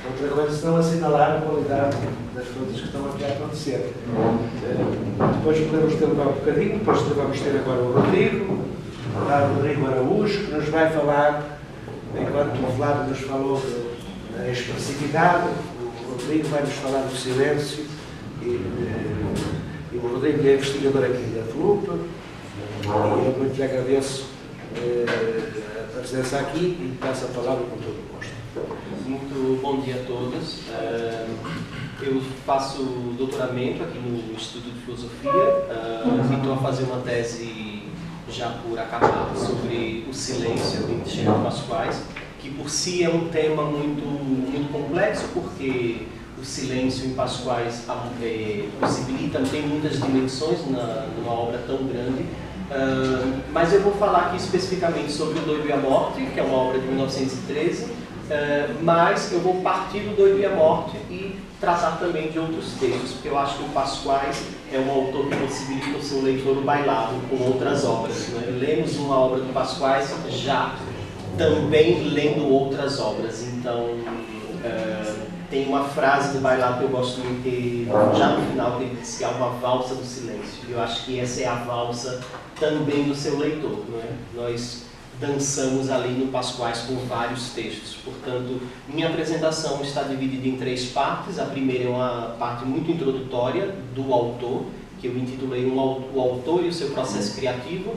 Outra coisa, se não assinalar a qualidade das coisas que estão aqui a acontecer. Depois podemos ter um bocadinho, depois vamos ter agora o Rodrigo Araújo, que nos vai falar, enquanto o Flávio nos falou da expressividade, o Rodrigo vai nos falar do silêncio, e o Rodrigo é investigador aqui da FLUP, e eu muito lhe agradeço a presença aqui e passo a palavra com todo o gosto. Muito bom dia a todos. Eu faço doutoramento aqui no Instituto de Filosofia e estou a fazer uma tese já por acabar sobre o silêncio em Teixeira de Pascoais, que por si é um tema muito complexo, porque o silêncio em Pascoais possibilita, tem muitas dimensões numa obra tão grande. Mas eu vou falar aqui especificamente sobre O Doido e a Morte, que é uma obra de 1913, mas eu vou partir do Doido e a Morte e tratar também de outros textos, porque eu acho que o Pascoais é um autor que possibilita o seu leitor bailado com outras obras. Né? Lemos uma obra do Pascoais já também lendo outras obras, então tem uma frase do Bailado que eu gosto muito, que já no final ele diz que há uma valsa do silêncio. Eu acho que essa é a valsa também do seu leitor. Não é? Nós dançamos ali no Pascoais com vários textos. Portanto, minha apresentação está dividida em 3 partes. A primeira é uma parte muito introdutória do autor, que eu intitulei O Autor e o Seu Processo Criativo.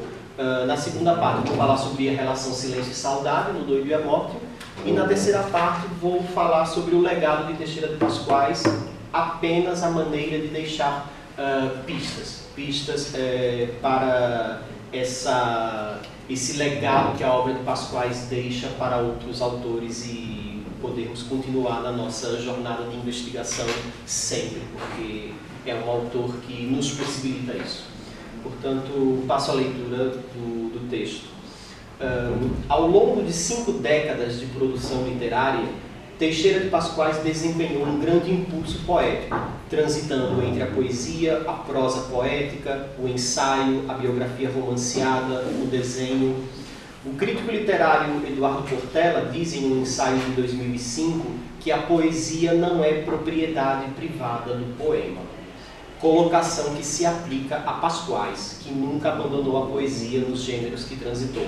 Na segunda parte, vou falar sobre a relação silêncio e saudade, no Doido e a Morte. E na terceira parte, vou falar sobre o legado de Teixeira de Pascoais, apenas a maneira de deixar pistas para esse legado que a obra de Pascoais deixa para outros autores e podermos continuar na nossa jornada de investigação sempre, porque é um autor que nos possibilita isso. Portanto, passo a leitura do texto. Ao longo de 5 décadas de produção literária, Teixeira de Pascoais desempenhou um grande impulso poético, transitando entre a poesia, a prosa poética, o ensaio, a biografia romanceada, o desenho. O crítico literário Eduardo Portela diz em um ensaio de 2005 que a poesia não é propriedade privada do poema. Colocação que se aplica a Pascoais, que nunca abandonou a poesia nos gêneros que transitou.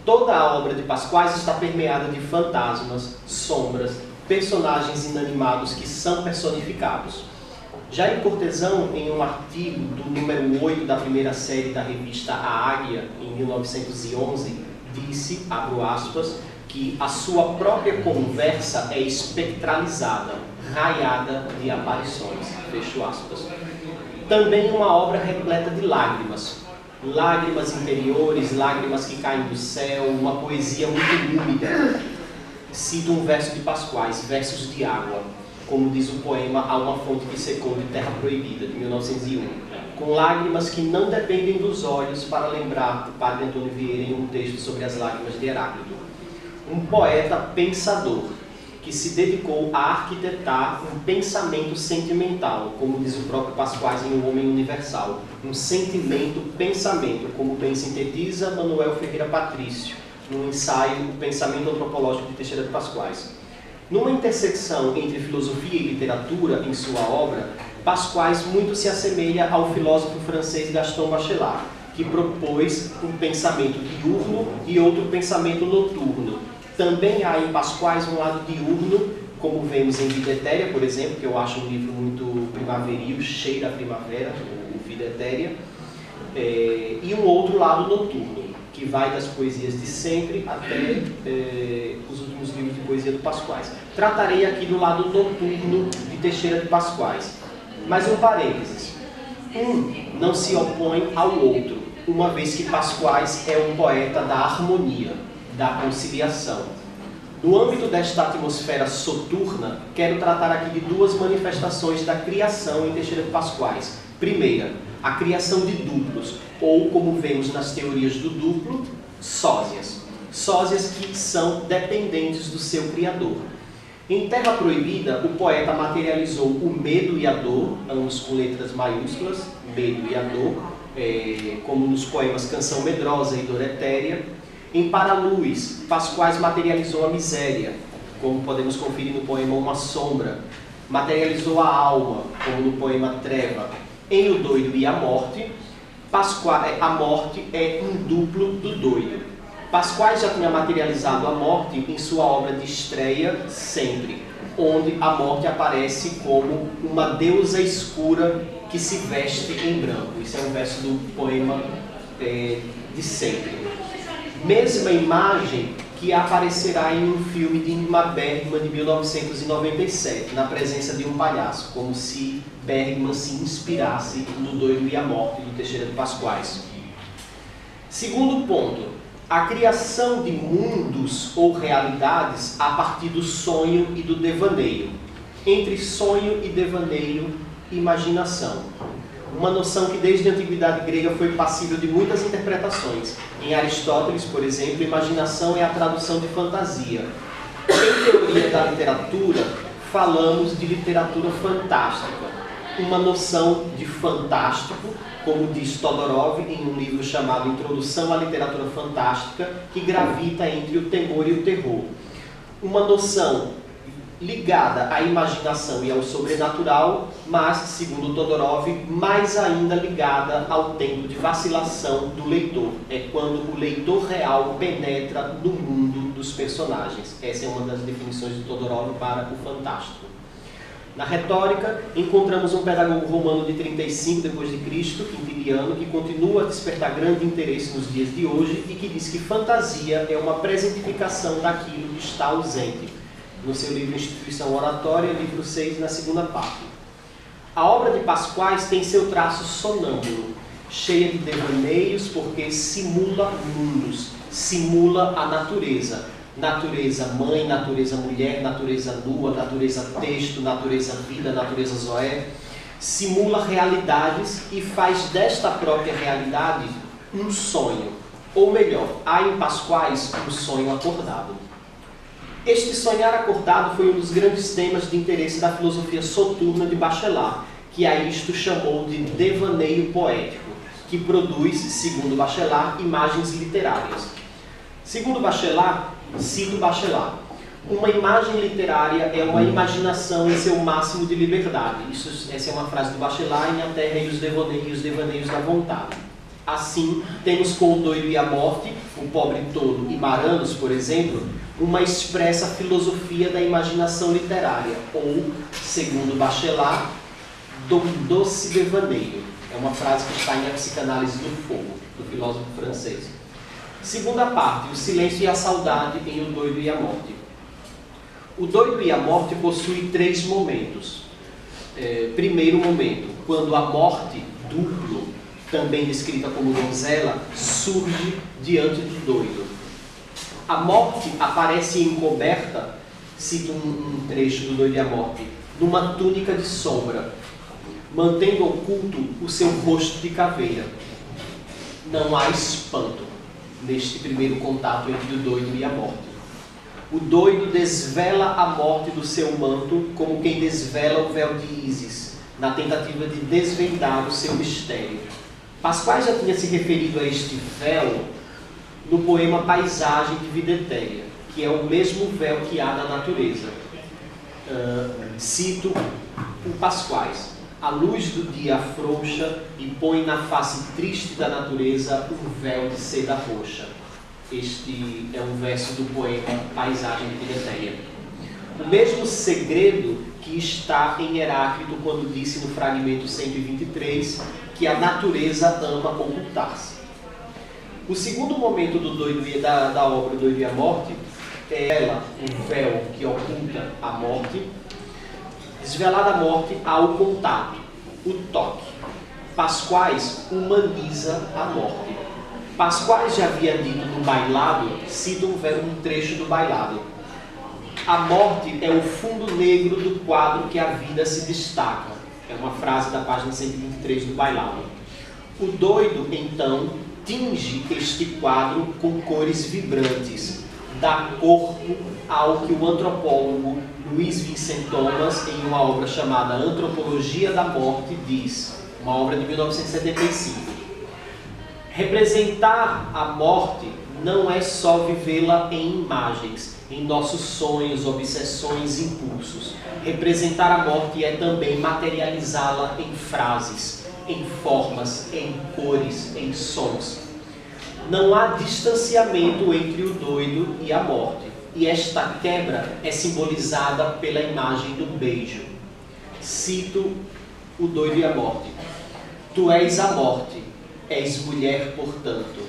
Toda a obra de Pascoais está permeada de fantasmas, sombras, personagens inanimados que são personificados. Jair Cortesão, em um artigo do número 8 da primeira série da revista A Águia, em 1911, disse, abro aspas, que a sua própria conversa é espectralizada, raiada de aparições, fecho aspas. Também uma obra repleta de lágrimas. Lágrimas interiores, lágrimas que caem do céu, uma poesia muito úmida. Cito um verso de Pascoais, Versos de Água, como diz o poema Há uma fonte que secou de Terra Proibida, de 1901, com lágrimas que não dependem dos olhos, para lembrar do padre Antônio Vieira em um texto sobre as lágrimas de Heráclito. Um poeta pensador, que se dedicou a arquitetar um pensamento sentimental, como diz o próprio Pascoais em O Homem Universal. Um sentimento-pensamento, como bem sintetiza Manuel Ferreira Patrício, no ensaio O Pensamento Antropológico de Teixeira de Pascoais. Numa intersecção entre filosofia e literatura em sua obra, Pascoais muito se assemelha ao filósofo francês Gaston Bachelard, que propôs um pensamento diurno e outro pensamento noturno. Também há em Pascoais um lado diurno, como vemos em Vida Etérea, por exemplo, que eu acho um livro muito primaveril, cheio da primavera, o Vida Etérea, e um outro lado noturno, que vai das poesias de sempre até os últimos livros de poesia do Pascoais. Tratarei aqui do lado noturno de Teixeira de Pascoais. Mas um parênteses. Um não se opõe ao outro, uma vez que Pascoais é um poeta da harmonia, da conciliação. No âmbito desta atmosfera soturna, quero tratar aqui de 2 manifestações da criação em Teixeira de Pascoais. Primeira, a criação de duplos, ou, como vemos nas teorias do duplo, sósias. Sósias que são dependentes do seu criador. Em Terra Proibida, o poeta materializou o medo e a dor, ambos com letras maiúsculas, medo e a dor, como nos poemas Canção Medrosa e Dor Etérea. Em Paraluz, Pascoais materializou a miséria. como podemos conferir no poema Uma Sombra. Materializou a alma, como no poema Treva. Em O Doido e a Morte, a morte é um duplo do doido. Pasquais já tinha materializado a morte em sua obra de estreia, Sempre, onde a morte aparece como uma deusa escura que se veste em branco. Isso é um verso do poema de Sempre. Mesma imagem que aparecerá em um filme de Ingmar Bergman de 1997, na presença de um palhaço, como se Bergman se inspirasse no Doido e a Morte, do Teixeira de Pasquais. Segundo ponto, a criação de mundos ou realidades a partir do sonho e do devaneio. Entre sonho e devaneio, imaginação. Uma noção que desde a antiguidade grega foi passível de muitas interpretações. Em Aristóteles, por exemplo, imaginação é a tradução de fantasia. Em teoria da literatura, falamos de literatura fantástica. Uma noção de fantástico, como diz Todorov em um livro chamado Introdução à Literatura Fantástica, que gravita entre o temor e o terror. Uma noção ligada à imaginação e ao sobrenatural, mas, segundo Todorov, mais ainda ligada ao tempo de vacilação do leitor. É quando o leitor real penetra no mundo dos personagens. Essa é uma das definições de Todorov para o fantástico. Na retórica, encontramos um pedagogo romano de 35 d.C., Quintiliano, que continua a despertar grande interesse nos dias de hoje e que diz que fantasia é uma presentificação daquilo que está ausente. No seu livro Instituição Oratória, livro 6, na segunda parte. A obra de Pasquais tem seu traço sonâmbulo, cheia de devaneios, porque simula mundos, simula a natureza. Natureza mãe, natureza mulher, natureza nua, natureza texto, natureza vida, natureza zoé. Simula realidades e faz desta própria realidade um sonho. Ou melhor, há em Pasquais um sonho acordado. Este sonhar acordado foi um dos grandes temas de interesse da filosofia soturna de Bachelard, que a isto chamou de devaneio poético, que produz, segundo Bachelard, imagens literárias. Segundo Bachelard, cito Bachelard, uma imagem literária é uma imaginação em seu máximo de liberdade. Essa é uma frase do Bachelard em A Terra e os Devaneios da Vontade. Assim, temos com O Doido e a Morte, O Pobre Tolo e Maranos, por exemplo, uma expressa filosofia da imaginação literária, ou, segundo Bachelard, do doce devaneio. É uma frase que está em A Psicanálise do Fogo, do filósofo francês. Segunda parte, o silêncio e a saudade em O Doido e a Morte. O Doido e a Morte possui 3 momentos. Primeiro momento, quando a morte, duplo, também descrita como donzela, surge diante do doido. A morte aparece encoberta, cito um trecho do Doido e a Morte, numa túnica de sombra, mantendo oculto o seu rosto de caveira. Não há espanto neste primeiro contato entre o doido e a morte. O doido desvela a morte do seu manto como quem desvela o véu de Ísis, na tentativa de desvendar o seu mistério. Pasquais já tinha se referido a este véu no poema Paisagem de Vida Etérea, que é o mesmo véu que há na natureza. Cito o Pasquais. A luz do dia afrouxa e põe na face triste da natureza um véu de seda roxa. Este é um verso do poema Paisagem de Vida Etérea. O mesmo segredo que está em Heráclito quando disse no fragmento 123 que a natureza ama ocultar-se. O segundo momento da obra Doido e a Morte é ela, um véu que oculta a morte. Desvelada a morte, há o contato, o toque. Pasquais humaniza a morte. Pasquais já havia dito no Bailado, cita um trecho do Bailado. A morte é o fundo negro do quadro que a vida se destaca. É uma frase da página 123 do Bailado. O doido, então, tinge este quadro com cores vibrantes, dá corpo ao que o antropólogo Luiz Vincent Thomas, em uma obra chamada Antropologia da Morte, diz, uma obra de 1975. Representar a morte não é só vivê-la em imagens, em nossos sonhos, obsessões, impulsos. Representar a morte é também materializá-la em frases, em formas, em cores, em sons. Não há distanciamento entre o doido e a morte, e esta quebra é simbolizada pela imagem do beijo. Cito o doido e a morte. Tu és a morte, és mulher, portanto.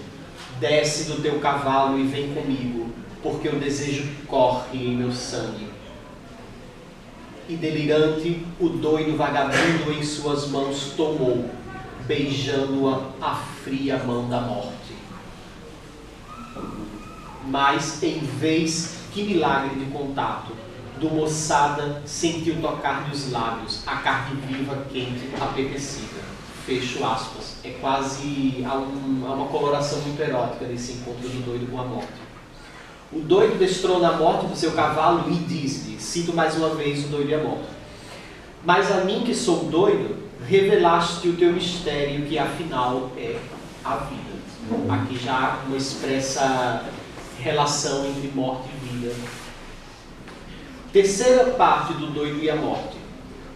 Desce do teu cavalo e vem comigo, porque o desejo corre em meu sangue. E delirante, o doido vagabundo em suas mãos tomou, beijando-a a fria mão da morte. Mas, em vez que milagre de contato, do moçada sentiu tocar-lhe os lábios, a carne viva, quente, apetecida. Fecho aspas. É quase, há uma coloração muito erótica desse encontro do doido com a morte. O doido destrona a morte do seu cavalo e diz-lhe, cito mais uma vez o doido e a morte: mas a mim que sou doido, revelaste o teu mistério, que afinal é a vida. Aqui já há uma expressa relação entre morte e vida. Terceira parte do doido e a morte.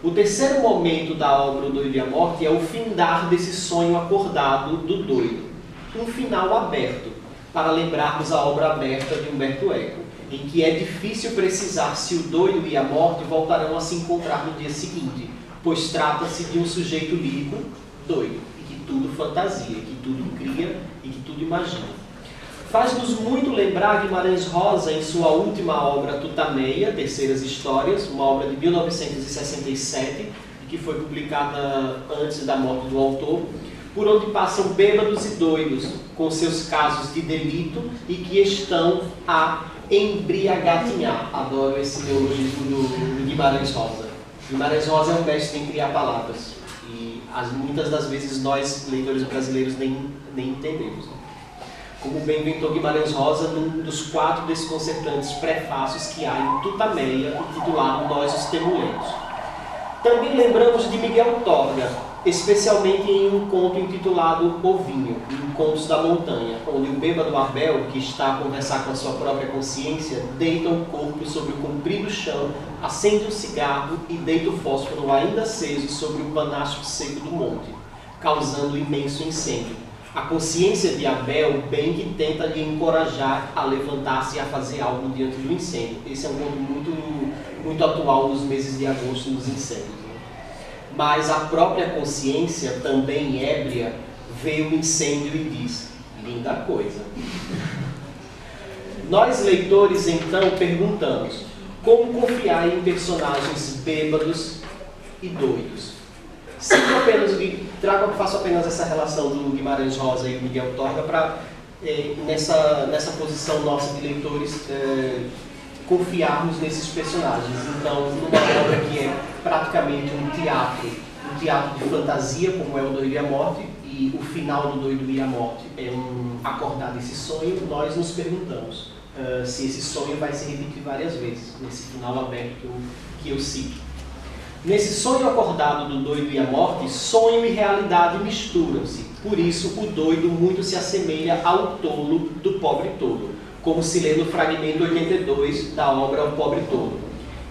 O terceiro momento da obra O Doido e a Morte é o findar desse sonho acordado do doido. Um final aberto, para lembrarmos a obra aberta de Umberto Eco, em que é difícil precisar se o doido e a morte voltarão a se encontrar no dia seguinte, pois trata-se de um sujeito lírico doido, e que tudo fantasia, que tudo cria e que tudo imagina. Faz-nos muito lembrar Guimarães Rosa em sua última obra Tutameia, Terceiras Histórias, uma obra de 1967, que foi publicada antes da morte do autor, por onde passam bêbados e doidos com seus casos de delito e que estão a embriagatinhar. Adoro esse neologismo do Guimarães Rosa. Guimarães Rosa é um mestre em criar palavras e muitas das vezes nós, leitores brasileiros, nem entendemos. Como bem inventou Guimarães Rosa num dos 4 desconcertantes prefácios que há em Tutameia, intitulado Nós os Temulentos. Também lembramos de Miguel Torga, especialmente em um conto intitulado Ovinho, Encontros da Montanha, onde o bêbado Abel, que está a conversar com a sua própria consciência, deita o corpo sobre o comprido chão, acende um cigarro e deita o fósforo ainda aceso sobre o panacho seco do monte, causando um imenso incêndio. A consciência de Abel bem que tenta lhe encorajar a levantar-se e a fazer algo diante do incêndio. Esse é um conto muito atual nos meses de agosto, nos incêndios. Mas a própria consciência, também ébria, vê o incêndio e diz: linda coisa. Nós, leitores, então, perguntamos: como confiar em personagens bêbados e doidos? Faço apenas essa relação do Guimarães Rosa e o Miguel Torga para, nessa posição nossa de leitores, confiarmos nesses personagens. Então, numa obra que é praticamente um teatro de fantasia, como é O Doido e a Morte, e o final do Doido e a Morte é um acordar desse sonho, nós nos perguntamos se esse sonho vai se repetir várias vezes, nesse final aberto que eu cito. Nesse sonho acordado do doido e a morte, sonho e realidade misturam-se. Por isso, o doido muito se assemelha ao tolo do pobre tolo, como se lê no fragmento 82 da obra O Pobre Tolo.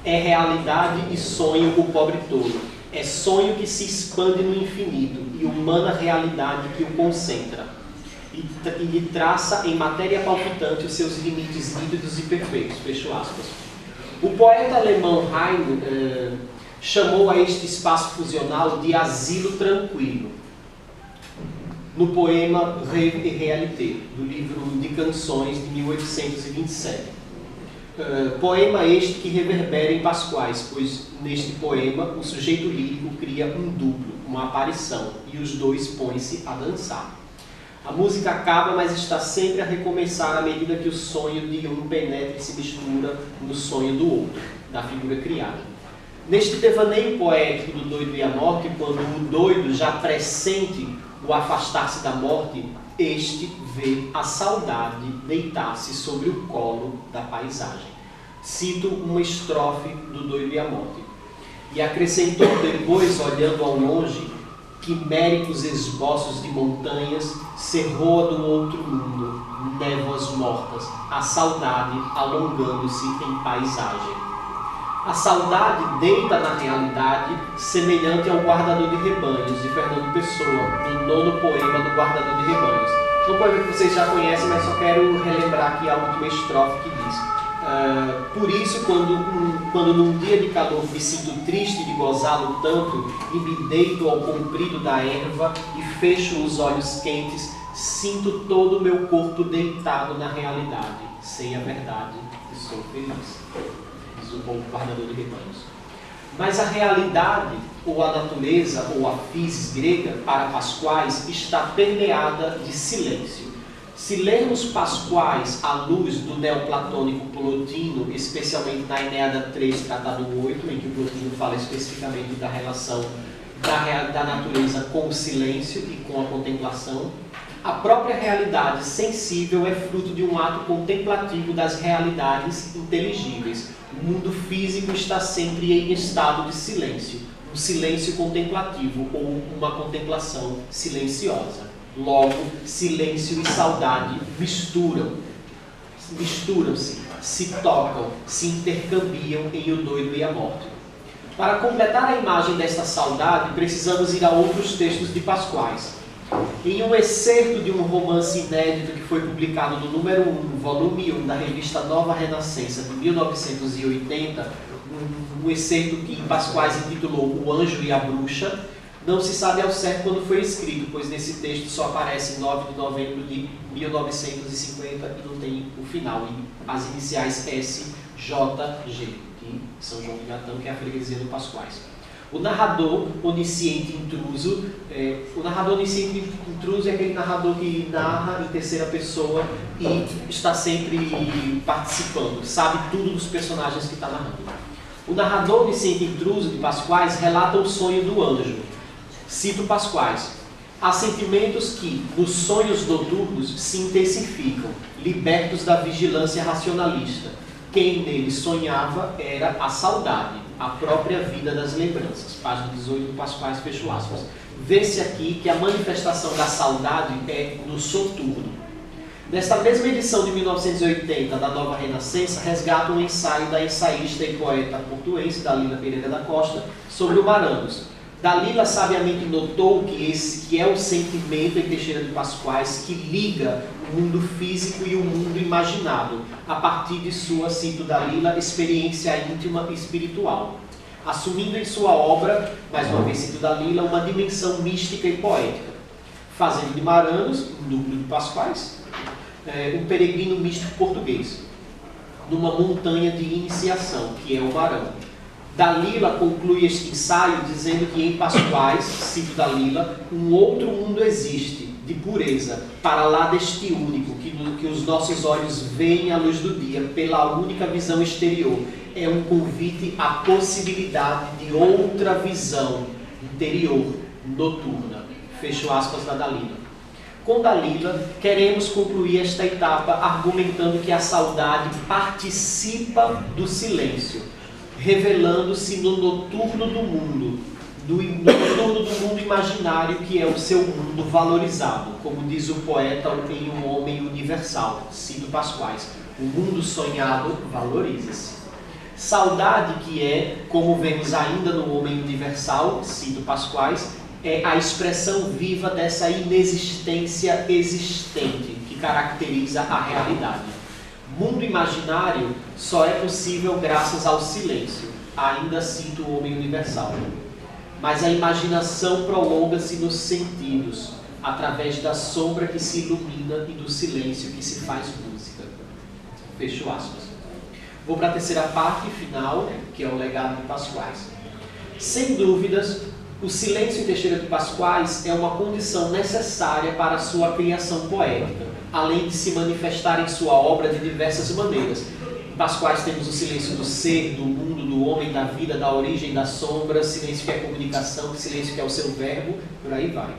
É realidade e sonho o pobre tolo. É sonho que se expande no infinito e humana realidade que o concentra. E lhe traça em matéria palpitante os seus limites nítidos e perfeitos. Fecho aspas. O poeta alemão Heine chamou a este espaço fusional de asilo tranquilo, no poema Rêve et Réalité, do livro de canções de 1827. Poema este que reverbera em Pasquais, pois neste poema o sujeito lírico cria um duplo, uma aparição, e os dois põem-se a dançar. A música acaba, mas está sempre a recomeçar à medida que o sonho de um penetra e se mistura no sonho do outro, da figura criada. Neste devaneio poético do doido e a morte, quando o doido já pressente o afastar-se da morte, este vê a saudade deitar-se sobre o colo da paisagem. Cito uma estrofe do Doido e a Morte. E acrescentou depois, olhando ao longe, quiméricos esboços de montanhas, serroa do outro mundo, névoas mortas, a saudade alongando-se em paisagem. A saudade deita na realidade, semelhante ao Guardador de Rebanhos, de Fernando Pessoa, no 9º poema do Guardador de Rebanhos. Um poema que vocês já conhecem, mas só quero relembrar aqui a última estrofe que diz: por isso, quando num dia de calor me sinto triste de gozá-lo tanto, e me deito ao comprido da erva e fecho os olhos quentes, sinto todo o meu corpo deitado na realidade. Sei a verdade e sou feliz. Diz o bom Guardador de Rebanhos. Mas a realidade, ou a natureza, ou a physis grega, para Pasquais, está permeada de silêncio. Se lermos Pasquais à luz do neoplatônico Plotino, especialmente na Enéada 3, tratado 8, em que o Plotino fala especificamente da relação da natureza com o silêncio e com a contemplação, a própria realidade sensível é fruto de um ato contemplativo das realidades inteligíveis. O mundo físico está sempre em estado de silêncio, um silêncio contemplativo ou uma contemplação silenciosa. Logo, silêncio e saudade misturam-se, se tocam, se intercambiam em O Doido e a Morte. Para completar a imagem desta saudade, precisamos ir a outros textos de Pasquais. Em um excerto de um romance inédito que foi publicado no número 1, volume 1, da revista Nova Renascença, de 1980, um excerto que Pasquais intitulou O Anjo e a Bruxa, não se sabe ao certo quando foi escrito, pois nesse texto só aparece 9 de novembro de 1950 e não tem o final, e as iniciais SJG, de São João de Gatão, que é a freguesia do Pasquais. O narrador onisciente intruso, é aquele narrador que narra em terceira pessoa e está sempre participando, sabe tudo dos personagens que está narrando. O narrador onisciente intruso de Pasquais relata o sonho do anjo. Cito Pasquais: há sentimentos que, nos sonhos noturnos, se intensificam, libertos da vigilância racionalista. Quem neles sonhava era a saudade, a própria vida das lembranças. Página 18 do Pasquais, fecho aspas. Vê-se aqui que a manifestação da saudade é no soturno. Nesta mesma edição de 1980 da Nova Renascença, resgata um ensaio da ensaísta e poeta portuense Dalila Pereira da Costa sobre o Maranos. Dalila sabiamente notou que é o sentimento em Teixeira de Pasquais que liga o mundo físico e o mundo imaginado, a partir de sua, cito Dalila, experiência íntima e espiritual, assumindo em sua obra, mais uma vez cito Dalila, uma dimensão mística e poética, fazendo de Maranos, um núcleo de Pasquais, um peregrino místico português, numa montanha de iniciação, que é o Marão. Dalila conclui este ensaio dizendo que em Pasquais, cito Dalila, um outro mundo existe, de pureza, para lá deste único, que os nossos olhos veem à luz do dia, pela única visão exterior. É um convite à possibilidade de outra visão interior, noturna. Fecho aspas da Dalila. Com Dalila, queremos concluir esta etapa argumentando que a saudade participa do silêncio, revelando-se no noturno do mundo, no noturno do mundo imaginário que é o seu mundo valorizado, como diz o poeta em Um Homem Universal, cito Pasquais, o mundo sonhado valoriza-se. Saudade que é, como vemos ainda no Homem Universal, cito Pasquais, é a expressão viva dessa inexistência existente que caracteriza a realidade. Mundo imaginário só é possível graças ao silêncio, ainda cito o Homem Universal. Mas a imaginação prolonga-se nos sentidos, através da sombra que se ilumina e do silêncio que se faz música. Fecho aspas. Vou para a terceira parte final, que é o legado de Pasquais. Sem dúvidas, o silêncio em Teixeira de Pasquais é uma condição necessária para a sua criação poética, além de se manifestar em sua obra de diversas maneiras. Em Pasquais temos o silêncio do ser, do mundo, do homem, da vida, da origem, da sombra, silêncio que é comunicação, silêncio que é o seu verbo, por aí vai.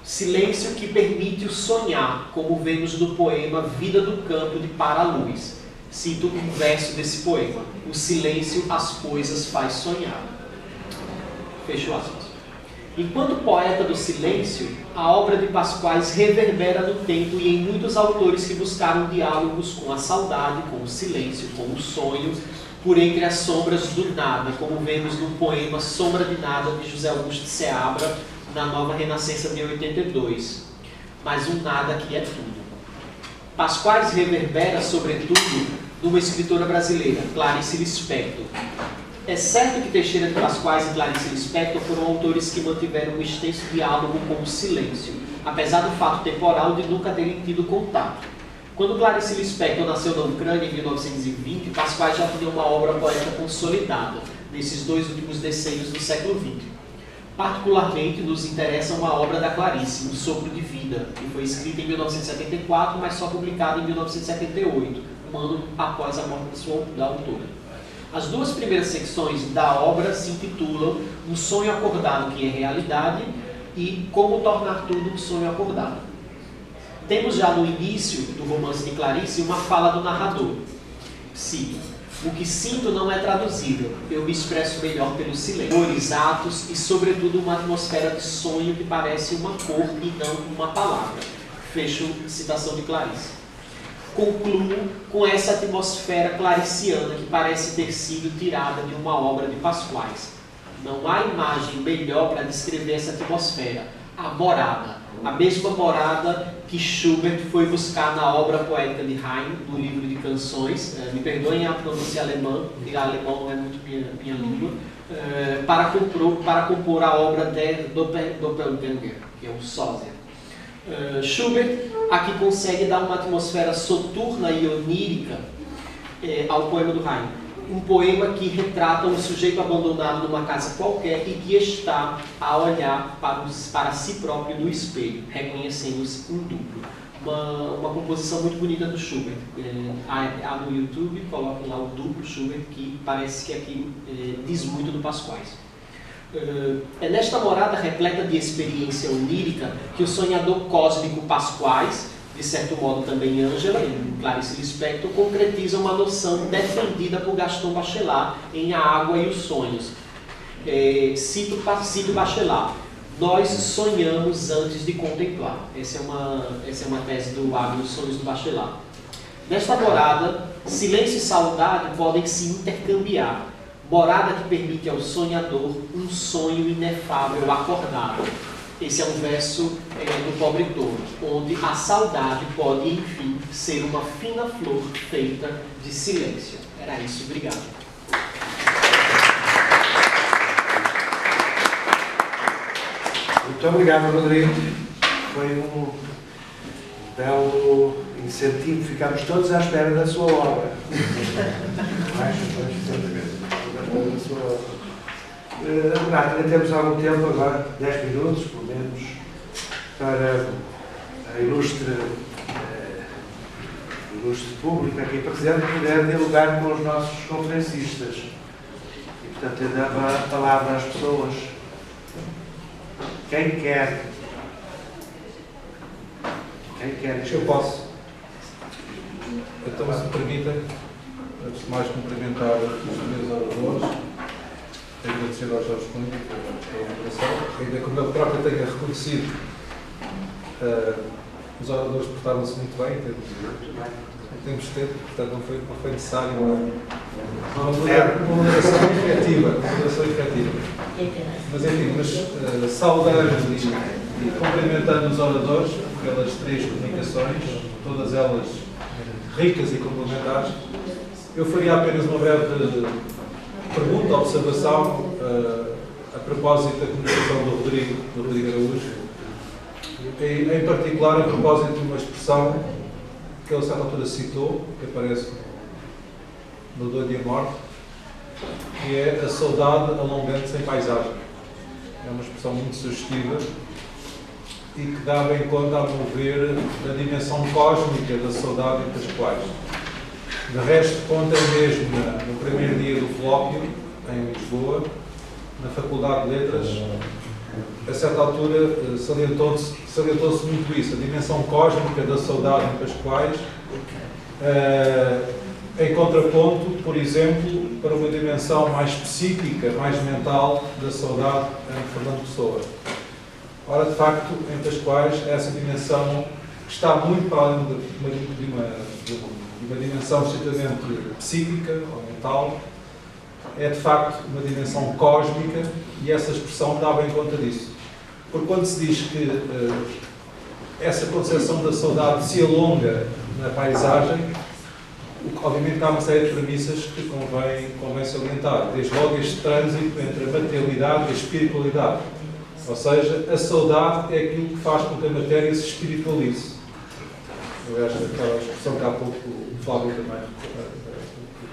Silêncio que permite o sonhar, como vemos no poema Vida do Campo de Paraluz. Cito um verso desse poema: o silêncio as coisas faz sonhar. Fecho aspas. Enquanto poeta do silêncio, a obra de Pascoais reverbera no tempo e em muitos autores que buscaram diálogos com a saudade, com o silêncio, com o sonho, por entre as sombras do nada, como vemos no poema Sombra de Nada, de José Augusto de Seabra, na Nova Renascença de 82. Mas um nada que é tudo. Pascoais reverbera, sobretudo, numa escritora brasileira, Clarice Lispector. É certo que Teixeira de Pascoais e Clarice Lispector foram autores que mantiveram um extenso diálogo com o silêncio, apesar do fato temporal de nunca terem tido contato. Quando Clarice Lispector nasceu na Ucrânia em 1920, Pascoais já tinha uma obra poética consolidada, nesses 2 últimos decênios do século XX. Particularmente nos interessa uma obra da Clarice, Um Sopro de Vida, que foi escrita em 1974, mas só publicada em 1978, um ano após a morte da autora. As 2 primeiras secções da obra se intitulam Um Sonho Acordado que é Realidade e Como Tornar Tudo um Sonho Acordado. Temos já no início do romance de Clarice uma fala do narrador. Cito: o que sinto não é traduzível, eu me expresso melhor pelo silêncio. Cores, atos e, sobretudo, uma atmosfera de sonho que parece uma cor e não uma palavra. Fecho citação de Clarice. Concluo com essa atmosfera clariciana que parece ter sido tirada de uma obra de Pascoais. Não há imagem melhor para descrever essa atmosfera. A morada. A mesma morada que Schubert foi buscar na obra poética de Heine, no livro de canções, me perdoem a pronúncia alemã, porque alemão não é muito minha língua, para compor a obra de Doppelgänger, que é um sósia. Schubert aqui consegue dar uma atmosfera soturna e onírica ao poema do Heine. Um poema que retrata um sujeito abandonado numa casa qualquer e que está a olhar para si próprio no espelho, reconhecendo-se um duplo. Uma composição muito bonita do Schubert. Há no YouTube, coloquem lá o duplo Schubert, que parece que aqui diz muito do Pascoais. É nesta morada repleta de experiência onírica que o sonhador cósmico Pascoais, de certo modo também Ângela e Clarice Lispector, concretizam uma noção defendida por Gaston Bachelard em A Água e os Sonhos. Cito Bachelard: nós sonhamos antes de contemplar. Essa é uma tese do Água e os Sonhos do Bachelard. Nesta morada, silêncio e saudade podem se intercambiar. Morada que permite ao sonhador um sonho inefável acordado. Esse é um verso do Pobre Touro, onde a saudade pode, enfim, ser uma fina flor feita de silêncio. Era isso, obrigado. Muito obrigado, Rodrigo. Foi um belo incentivo. Ficámos todos à espera da sua obra. Renato, ainda temos algum tempo agora, 10 minutos, pelo menos, para a ilustre público aqui presente poder dialogar com os nossos conferencistas. E, portanto, eu dava a palavra às pessoas. Quem quer? Eu posso. Então, se me permitem, antes de mais cumprimentar os meus oradores, agradecer ao Jorge Cunha pela moderação, ainda como ele próprio tenha reconhecido, os oradores portaram-se muito bem em termos de tempo, portanto não foi necessário uma moderação efetiva. Mas enfim, saudando e cumprimentando os oradores pelas 3 comunicações, todas elas ricas e complementares, eu faria apenas uma breve pergunta, observação, a propósito da comunicação do Rodrigo Araújo, em particular a propósito de uma expressão que ele a certa altura citou, que aparece no Dor e a Morte, que é a saudade alongando-se em paisagem. É uma expressão muito sugestiva e que dá bem conta, a meu ver, da dimensão cósmica da saudade em Pascoais. De resto, conta mesmo no primeiro dia do colóquio, em Lisboa, na Faculdade de Letras, a certa altura salientou-se muito isso, a dimensão cósmica da saudade em Pascoais, em contraponto, por exemplo, para uma dimensão mais psíquica, mais mental da saudade em Fernando Pessoa. Ora, de facto, entre as quais essa dimensão que está muito para além de uma dimensão estritamente psíquica ou mental, é de facto uma dimensão cósmica, e essa expressão dá bem conta disso. Porque quando se diz que essa concepção da saudade se alonga na paisagem, obviamente há uma série de premissas que convém salientar. Desde logo este trânsito entre a materialidade e a espiritualidade. Ou seja, a saudade é aquilo que faz com que a matéria se espiritualize. Aliás, aquela expressão que há pouco o Flávio também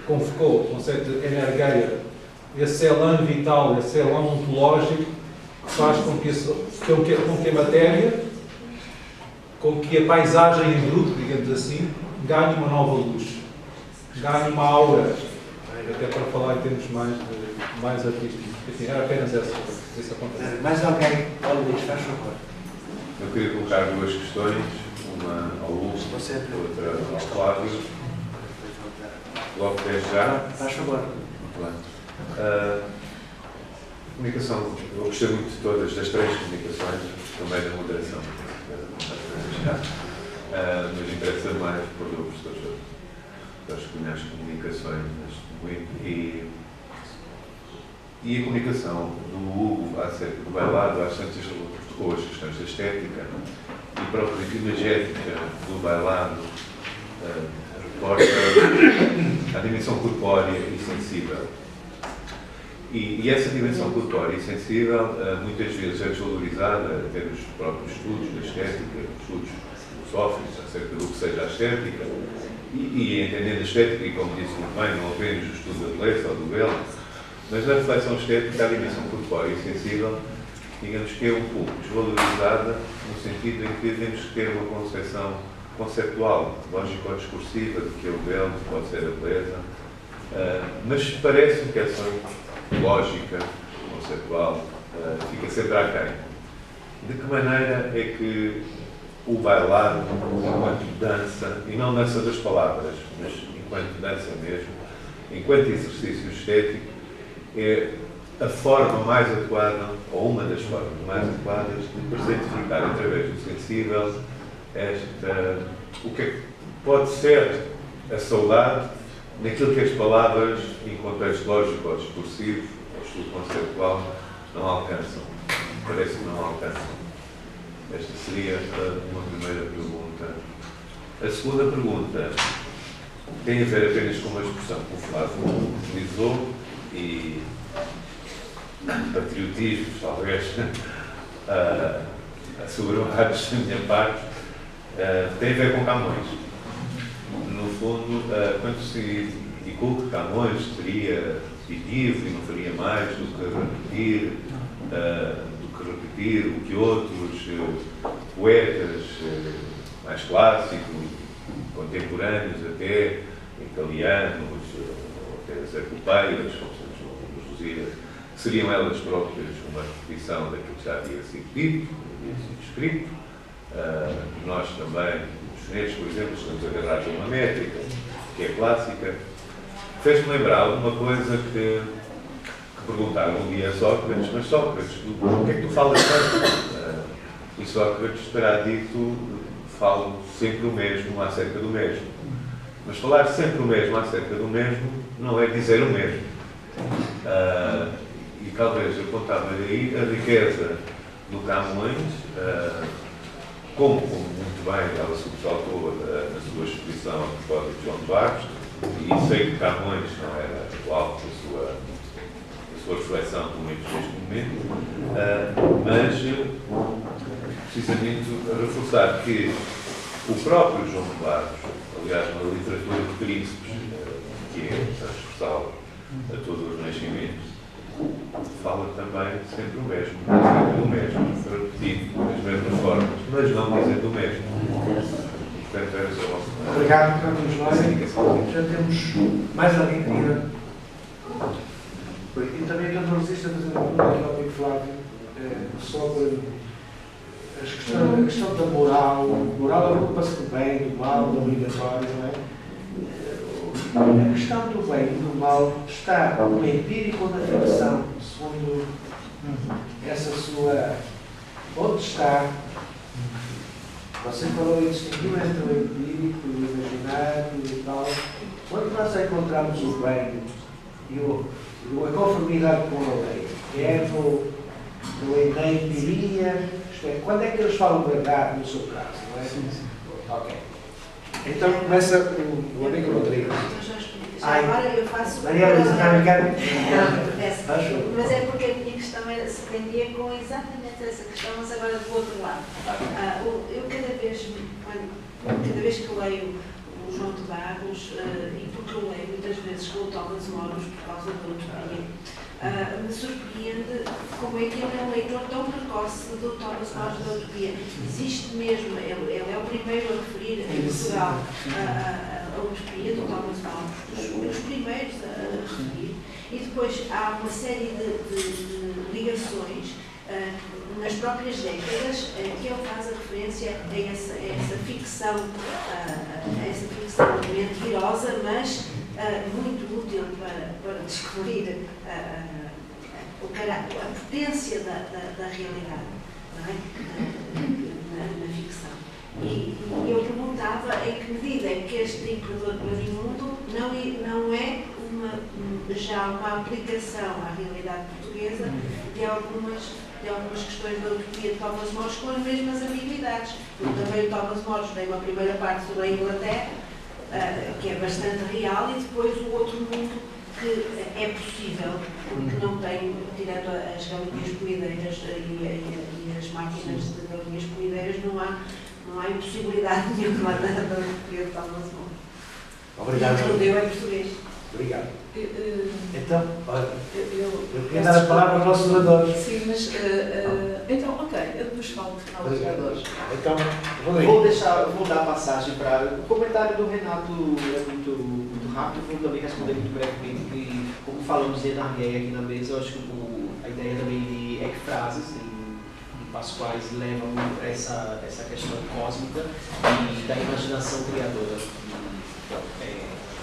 convocou, o conceito de energeia, esse elan vital, esse elan ontológico, que faz com que a matéria, com que a paisagem em bruto, digamos assim, ganhe uma nova luz, ganhe uma aura, até para falar em termos mais artísticos. Enfim, era apenas essa conta. Mais alguém? Olha, Luís, faz favor. Eu queria colocar duas questões, uma ao Lúcio, outra ao Flávio. Logo desde já. Faz favor. Comunicação, eu gostei muito de todas, das três comunicações, também da moderação. Mas interessa mais por o professor das comunicações muito. E a comunicação do Hugo acerca do bailado, às tantas tocou as questões da estética e própria imagética do bailado, reporta a dimensão corpórea e sensível. E essa dimensão corpórea e sensível muitas vezes é desvalorizada até nos próprios estudos da estética, estudos filosóficos acerca do que seja a estética, e entendendo a estética, e como disse muito bem, não apenas o estudo da beleza ou do belo, mas na reflexão estética a dimensão corpórea e sensível, digamos que é um pouco desvalorizada no sentido em que temos que ter uma concepção conceptual, lógico-discursiva do que é o belo, que pode ser a beleza, mas parece-me que essa lógica conceptual fica sempre aquém. De que maneira é que o bailado, enquanto dança, e não dança das palavras, mas enquanto dança mesmo, enquanto exercício estético, é a forma mais adequada, ou uma das formas mais adequadas, de presentificar através do sensível o que é que pode ser a saudade naquilo que as palavras, em contexto lógico ou discursivo, ou estudo conceptual, não alcançam. Parece que não alcançam. Esta seria uma primeira pergunta. A segunda pergunta tem a ver apenas com uma expressão que o Flávio utilizou, e patriotismo, talvez, assobrados da minha parte, tem a ver com Camões. No fundo, quando se indicou que Camões seria repetitivo e não faria mais do que repetir o que outros poetas mais clássicos, contemporâneos até, italianos, até as epopeias, seriam elas próprias uma repetição daquilo que já havia sido dito, havia sido escrito. Nós também, os chineses, por exemplo, estamos agarrados a uma métrica que é clássica. Fez-me lembrar alguma coisa que perguntaram um dia a Sócrates, mas Sócrates, o que é que tu falas tanto? E Sócrates terá dito, falo sempre o mesmo acerca do mesmo. Mas falar sempre o mesmo acerca do mesmo não é dizer o mesmo. E talvez apontava aí a riqueza do Camões, como muito bem ela sobressaltou na sua exposição a propósito de João de Barros, e sei que Camões não era o alvo da sua reflexão, pelo menos neste momento, mas precisamente reforçar que o próprio João de Barros, aliás, na literatura de príncipes, que é transversal a todos os nascimentos, fala também sempre o mesmo, repetindo as mesmas formas, mas não dizendo o mesmo. Portanto, era só. Obrigado, vamos lá. Já temos mais alguém ainda. E também aquele jornalista fazer uma pergunta ao amigo Flávio sobre a questão da moral. Moral agrupa-se do bem, do mal, do obrigatório, não é? A questão do bem e do mal está no empírico ou na ficção, segundo essa sua onde está? Você falou em distinguir entre o empírico, o imaginário e tal. Onde nós encontramos o bem e a conformidade com a lei? É na empiria? Isto é, quando é que eles falam verdade no seu caso? Não é? Ok. Então começa o amigo Rodrigo. Agora eu faço. Daniela, você está brincando? Não, mas é porque a minha questão se prendia com exatamente essa questão, mas agora do outro lado. Eu cada vez que leio o João de Barros, e porque eu leio muitas vezes com o Thomas Moros por causa da utopia, me surpreende como é que ele é um leitor tão precoce do Thomas Moros da utopia. Existe mesmo, ele é o primeiro a referir em Portugal a utopia do Thomas Moros, os primeiros a referir, e depois há uma série de ligações nas próprias décadas que ele faz a referência a essa ficção mentirosa, mas muito útil para descobrir a potência da realidade, não é? na ficção. E eu perguntava em que medida é que este Imperador Clarimundo não é já uma aplicação à realidade portuguesa de algumas questões da utopia de Thomas Moros com as mesmas ambiguidades. Porque também o Thomas Moros tem uma primeira parte sobre a Inglaterra, que é bastante real, e depois o outro mundo que é possível, porque não tem, tirando as galinhas comideiras e as máquinas de galinhas comideiras, não há impossibilidade nenhuma da utopia de Thomas Moros. Obrigado. O que é português. Obrigado. Então, olha, eu queria dar a palavra aos nossos oradores. Sim, mas então, ok, eu depois falo aos oradores. Então, Rodrigo. Vou dar a passagem para o comentário do Renato, é muito rápido, vou também responder muito brevemente, e como falamos de Nargué aqui na mesa, eu acho que a ideia também de ekphrases em Pascoais leva muito a essa questão cósmica e da imaginação criadora.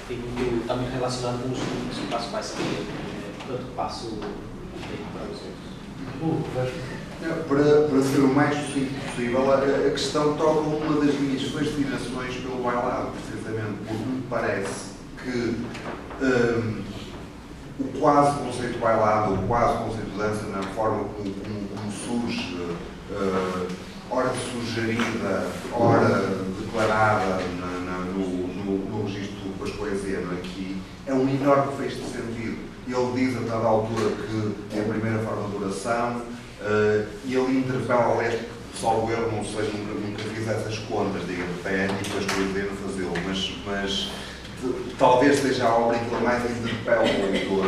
Está muito relacionado com os grupos que Pascoais cria, portanto passo o tempo para os outros. Para ser o mais sucinto possível, a questão toca uma das minhas fascinações pelo bailado, precisamente porque me parece que o quase conceito bailado, o quase conceito dança, na forma como surge, ora sugerida, ora declarada no registro pascoesiano aqui, é um enorme fecho de sentido. Ele diz a dada altura que é a primeira forma de oração, e ele interpela, aliás, salvo eu, não sei, nunca fiz essas contas, diga-me, até depois coisas fazê-lo, mas talvez seja a obra em que ele mais interpela o leitor,